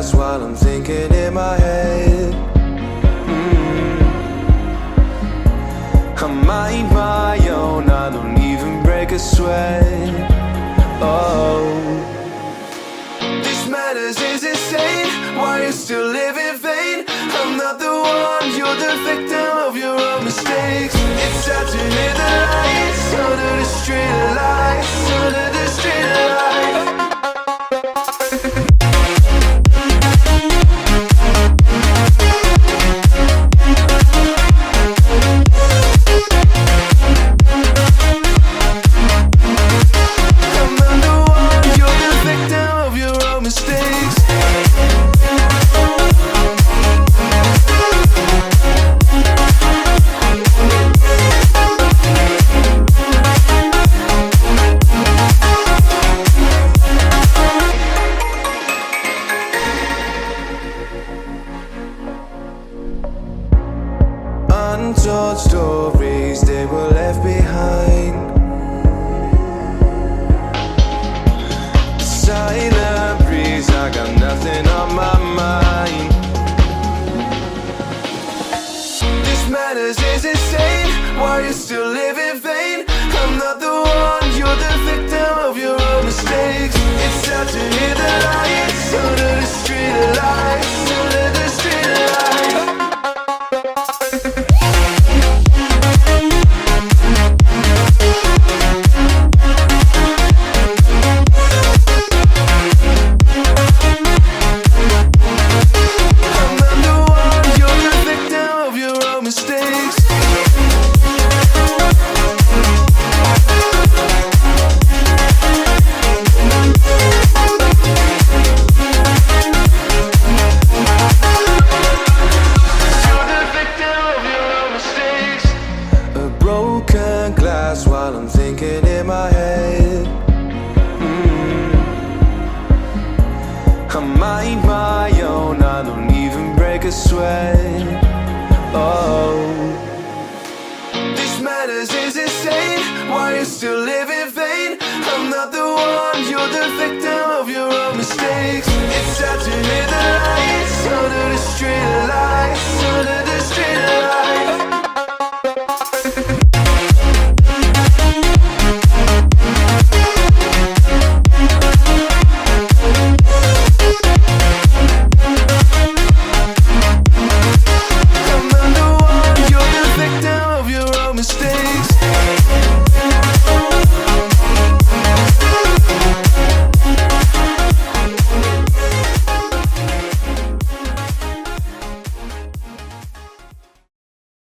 glass while I'm thinking in my head. I mind my own, I don't even break a sweat. Oh, this madness is insane. Why you still live in vain? I'm not the one, you're the victim of your own mistakes. It's time to hit the lights, under the street lights, under the street lights. Untold stories, they were left behind. Silent breeze, I got nothing on my mind. This madness is insane. Why you still live in vain? I'm not the one, you're the victim of your own mistakes. It's time to hit the lights, under the street lights, under the street lights. While I'm thinking in my head, I mind my own, I don't even break a sweat. Oh, this madness is insane. Why you still live in vain? I'm not the one, you're the victim of your own mistakes. It's time to hit the lights, under the street lights, under the street lights. Mistake.